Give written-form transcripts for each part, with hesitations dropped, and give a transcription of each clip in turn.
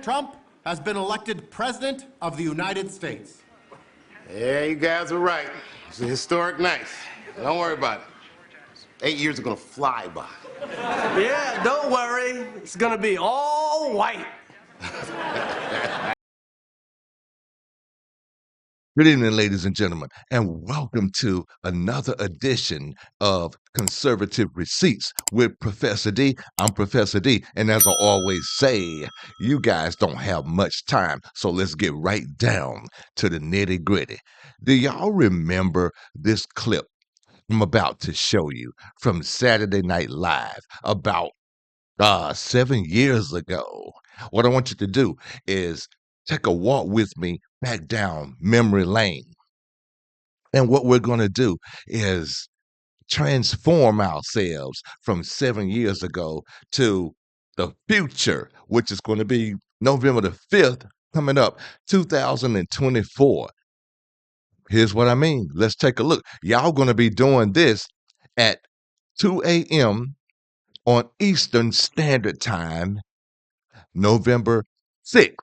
Donald Trump has been elected President of the United States. Yeah, you guys are right. It's a historic night. Don't worry about it. 8 years are gonna fly by. Yeah, don't worry. It's gonna be all white. Good evening, ladies and gentlemen, and welcome to another edition of Conservative Receipts with Professor D. I'm Professor D, and as I always say, you guys don't have much time, so let's get right down to the nitty-gritty. Do y'all remember this clip I'm about to show you from Saturday Night Live about 7 years ago? What I want you to do is take a walk with me back down memory lane. And what we're going to do is transform ourselves from 7 years ago to the future, which is going to be November the 5th, coming up, 2024. Here's what I mean. Let's take a look. Y'all going to be doing this at 2 a.m. on Eastern Standard Time, November 6th.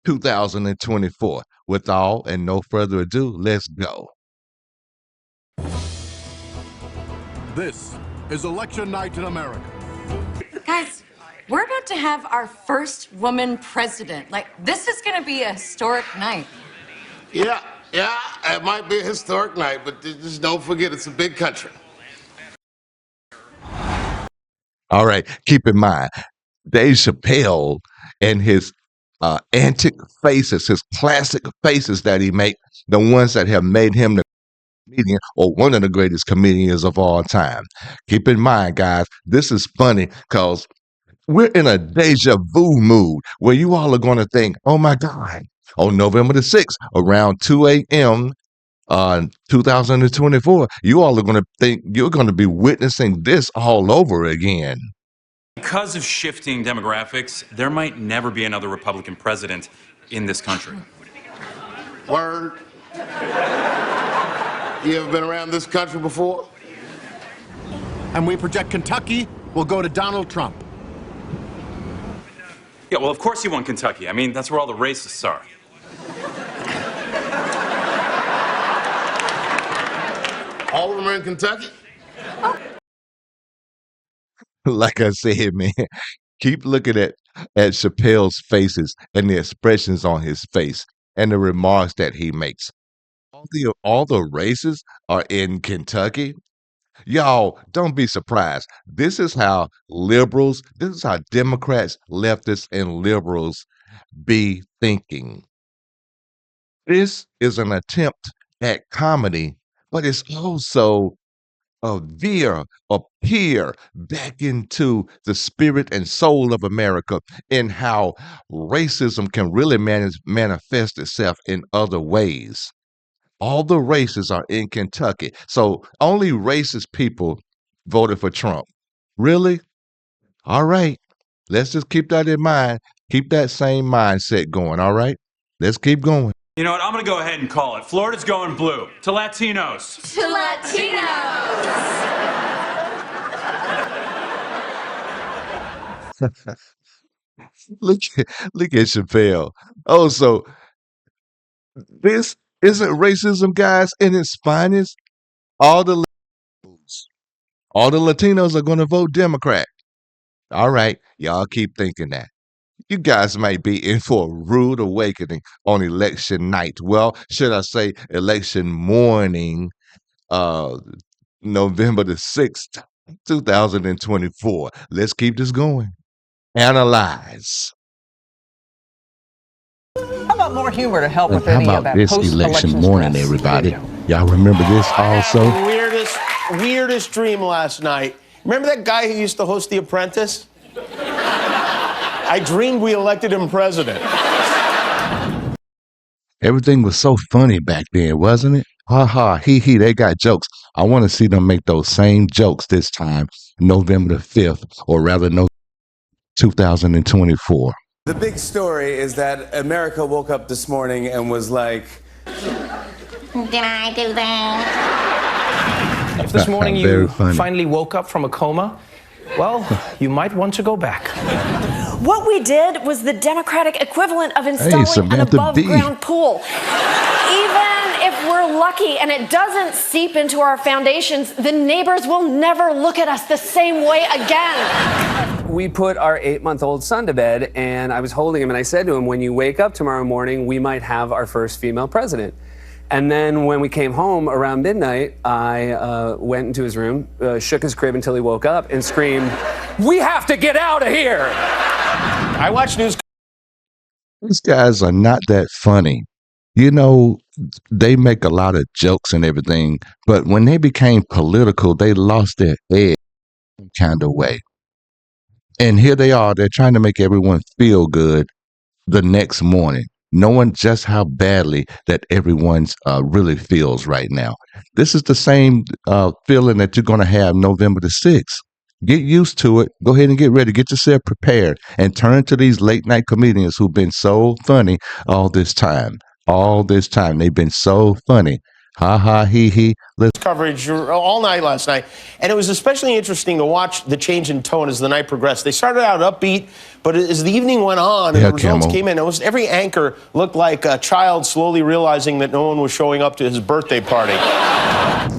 2024. With all and no further ado, let's go. This is election night in America. Guys, we're about to have our first woman president. This is going to be a historic night. Yeah, it might be a historic night, but just don't forget it's a big country. All right, keep in mind, Dave Chapelle and his antic faces, his classic faces that he makes, the ones that have made him the comedian or one of the greatest comedians of all time. Keep in mind, guys, this is funny because we're in a deja vu mood where you all are going to think, oh my God, on November the 6th, around 2 a.m., 2024, you all are going to think you're going to be witnessing this all over again. Because of shifting demographics, there might never be another Republican president in this country. Word. You ever been around this country before? And we project Kentucky will go to Donald Trump. Yeah, well, of course he won Kentucky. I mean, that's where all the racists are. All of them are in Kentucky? Like I said, man, keep looking at Chappelle's faces and the expressions on his face and the remarks that he makes. All the races are in Kentucky. Y'all, don't be surprised. This is how Democrats, leftists, and liberals be thinking. This is an attempt at comedy, but it's also a peer back into the spirit and soul of America and how racism can really manifest itself in other ways. All the races are in Kentucky. So only racist people voted for Trump. Really? All right. Let's just keep that in mind. Keep that same mindset going. All right. Let's keep going. You know what? I'm going to go ahead and call it. Florida's going blue. To Latinos. To Latinos! Look at Chapelle. Oh, so this isn't racism, guys, in its finest. All the Latinos are going to vote Democrat. All right, y'all keep thinking that. You guys might be in for a rude awakening on election night. Well, should I say election morning, November the 6th, 2024. Let's keep this going. Analyze. How about more humor to help with How any of about that this post-election election morning, stress? everybody? Video. Y'all remember this also? I had the weirdest dream last night. Remember that guy who used to host The Apprentice? I dreamed we elected him president. Everything was so funny back then, wasn't it? Ha ha, hee hee, they got jokes. I want to see them make those same jokes this time, November the 5th, or rather, 2024. The big story is that America woke up this morning and was like, did I do that? If this morning you Very funny. finally woke up from a coma, well, you might want to go back. What we did was the Democratic equivalent of installing an Samantha B. above-ground pool. Even if we're lucky and it doesn't seep into our foundations, the neighbors will never look at us the same way again. We put our 8-month-old son to bed, and I was holding him, and I said to him, when you wake up tomorrow morning, we might have our first female president. And then when we came home around midnight, I went into his room, shook his crib until he woke up, and screamed, "We have to get out of here!" I watch news. These guys are not that funny. You know, they make a lot of jokes and everything, but when they became political, they lost their edge some kind of way. And here they are, they're trying to make everyone feel good the next morning, knowing just how badly that everyone's really feels right now. This is the same feeling that you're going to have November the 6th. Get used to it. Go ahead and get ready. Get yourself prepared and turn to these late night comedians who've been so funny all this time. All this time. They've been so funny. Ha ha, he he. Coverage all night last night, and it was especially interesting to watch the change in tone as the night progressed. They started out upbeat, but as the evening went on and the results came in, almost every anchor looked like a child slowly realizing that no one was showing up to his birthday party.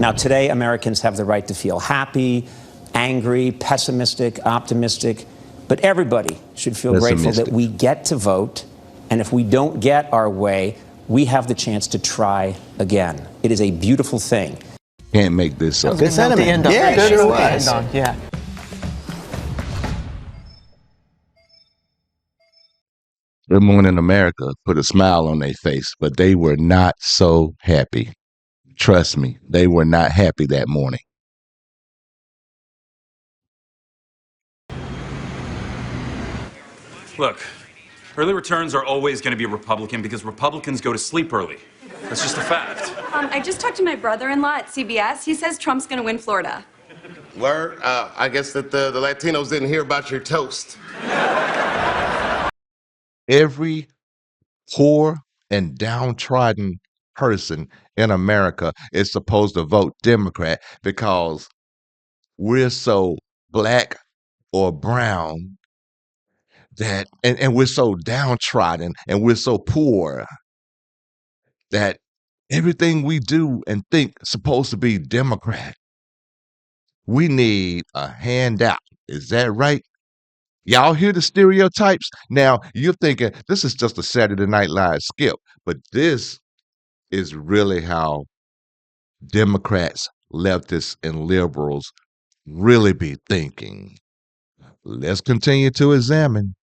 Now, today, Americans have the right to feel happy, angry, pessimistic, optimistic, but everybody should feel grateful that we get to vote, and if we don't get our way, we have the chance to try again. It is a beautiful thing. Can't make this up. Good sentiment. Yeah, it sure was. Yeah. Good Morning America put a smile on their face, but they were not so happy. Trust me, they were not happy that morning. Look, early returns are always going to be Republican because Republicans go to sleep early. That's just a fact. I just talked to my brother-in-law at CBS. He says Trump's going to win Florida. Word? I guess that the Latinos didn't hear about your toast. Every poor and downtrodden person in America is supposed to vote Democrat because we're so black or brown that and we're so downtrodden and we're so poor that everything we do and think is supposed to be Democrat. We need a handout. Is that right? Y'all hear the stereotypes? Now, you're thinking this is just a Saturday Night Live skip, but this is really how Democrats, leftists, and liberals really be thinking. Let's continue to examine.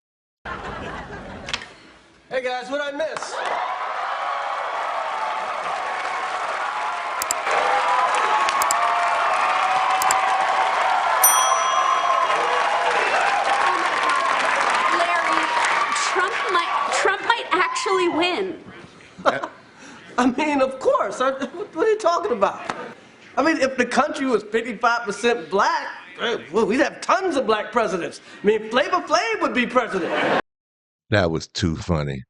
Hey guys, what'd I miss? Trump might actually win. I mean, of course. What are you talking about? I mean, if the country was 55% black, well, we'd have tons of black presidents. I mean, Flavor Flav would be president. That was too funny.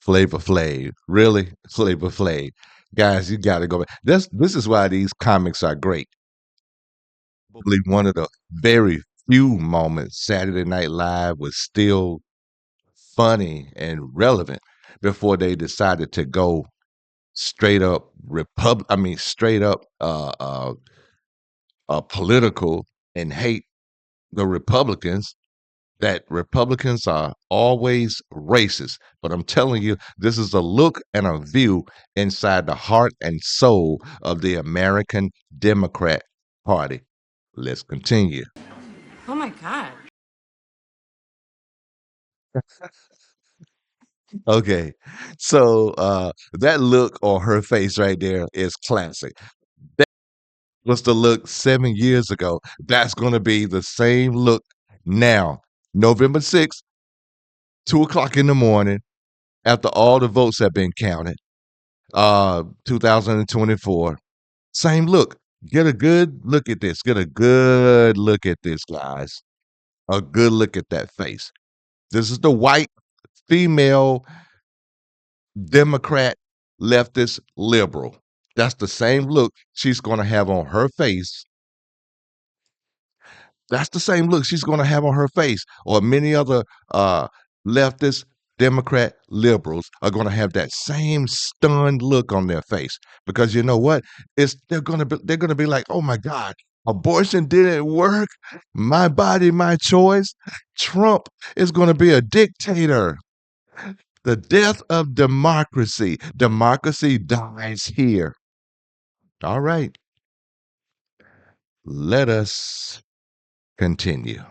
Flavor Flav. Really? Flavor Flav. Guys, you got to go back. This is why these comics are great. Probably one of the very few moments Saturday Night Live was still funny and relevant before they decided to go straight up political and hate the Republicans, that Republicans are always racist. But I'm telling you, this is a look and a view inside the heart and soul of the American Democrat Party. Let's continue. Oh my God. Okay, so that look on her face right there is classic. That was the look 7 years ago. That's going to be the same look now. November 6th, 2 o'clock in the morning, after all the votes have been counted, 2024. Same look. Get a good look at this. Get a good look at this, guys. A good look at that face. This is the white female Democrat, leftist, liberal. That's the same look she's going to have on her face That's the same look she's going to have on her face, or many other leftist, Democrat, liberals are going to have that same stunned look on their face, because you know what? They're going to be like, oh my God, abortion didn't work. My body, my choice. Trump is going to be a dictator. The death of democracy. Democracy dies here. All right. Let us continue.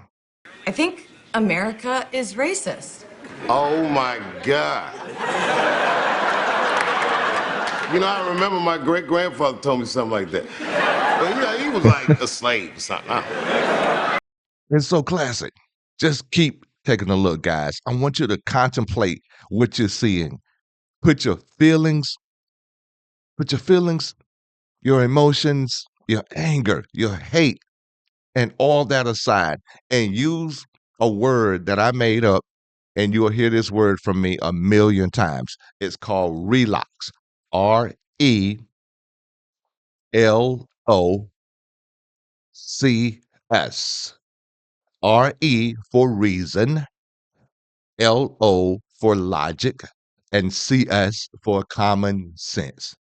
I think America is racist. Oh my God. You know, I remember my great-grandfather told me something like that. But, you know, he was like a slave or something. It's so classic. Just keep taking a look, guys. I want you to contemplate what you're seeing. Put your feelings, your emotions, your anger, your hate, and all that aside, and use a word that I made up, and you'll hear this word from me a million times. It's called relax. RELOCS. RE for reason, LO for logic, and CS for common sense.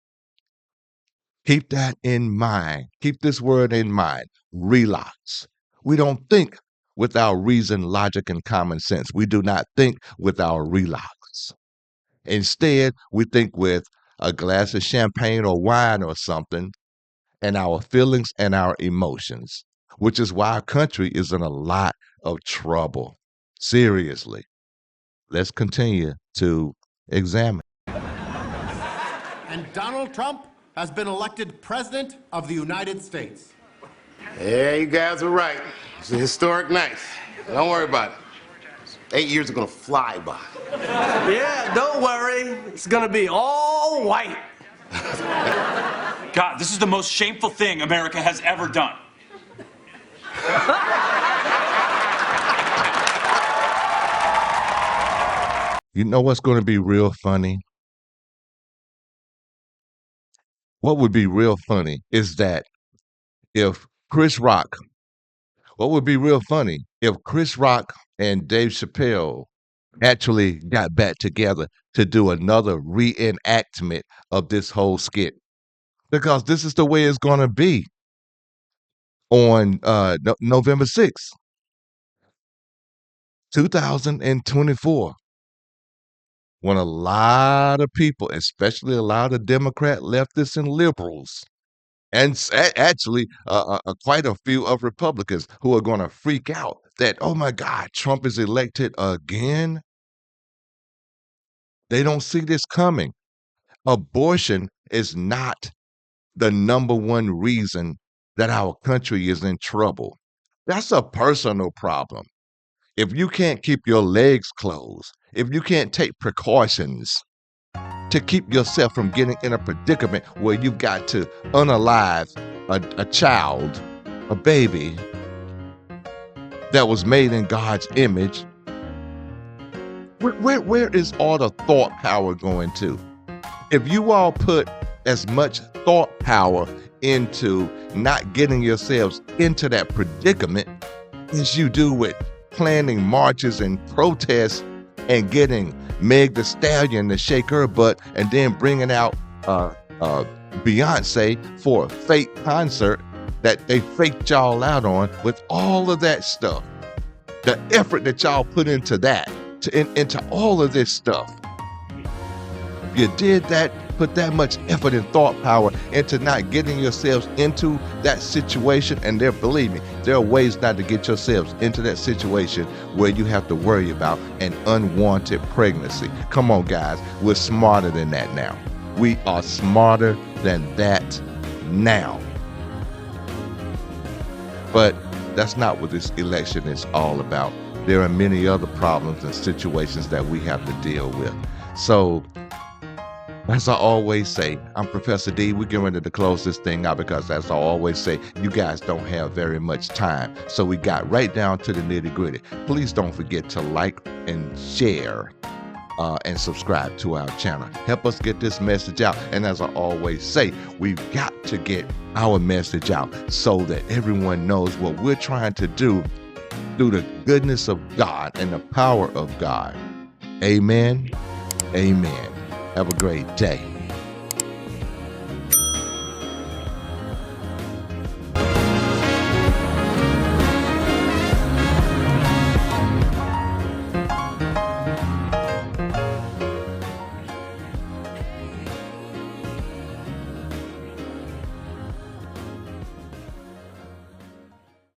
Keep that in mind. Keep this word in mind. Relax. We don't think with our reason, logic, and common sense. We do not think with our relax. Instead, we think with a glass of champagne or wine or something, and our feelings and our emotions, which is why our country is in a lot of trouble. Seriously. Let's continue to examine. And Donald Trump has been elected President of the United States. Yeah, you guys are right. It's a historic night. Don't worry about it. 8 years are gonna fly by. Yeah, don't worry. It's gonna be all white. God, this is the most shameful thing America has ever done. You know what's going to be real funny? What would be real funny is that if Chris Rock and Dave Chapelle actually got back together to do another reenactment of this whole skit. Because this is the way it's going to be on November 6th, 2024. When a lot of people, especially a lot of Democrat, leftists, and liberals, and actually quite a few of Republicans who are going to freak out that, oh my God, Trump is elected again. They don't see this coming. Abortion is not the number one reason that our country is in trouble. That's a personal problem. If you can't keep your legs closed, if you can't take precautions to keep yourself from getting in a predicament where you've got to unalive a child, a baby that was made in God's image, where is all the thought power going to? If you all put as much thought power into not getting yourselves into that predicament as you do with planning marches and protests and getting Meg Thee Stallion to shake her butt and then bringing out Beyonce for a fake concert that they faked y'all out on, with all of that stuff, the effort that y'all put into that, into all of this stuff. If you did that, put that much effort and thought power into not getting yourselves into that situation, and believe me, there are ways not to get yourselves into that situation where you have to worry about an unwanted pregnancy. Come on, guys, we're smarter than that now. We are smarter than that now. But that's not what this election is all about. There are many other problems and situations that we have to deal with. So, as I always say, I'm Professor D. We're getting ready to close this thing out because, as I always say, you guys don't have very much time. So we got right down to the nitty-gritty. Please don't forget to like and share and subscribe to our channel. Help us get this message out. And as I always say, we've got to get our message out so that everyone knows what we're trying to do through the goodness of God and the power of God. Amen. Amen. Have a great day.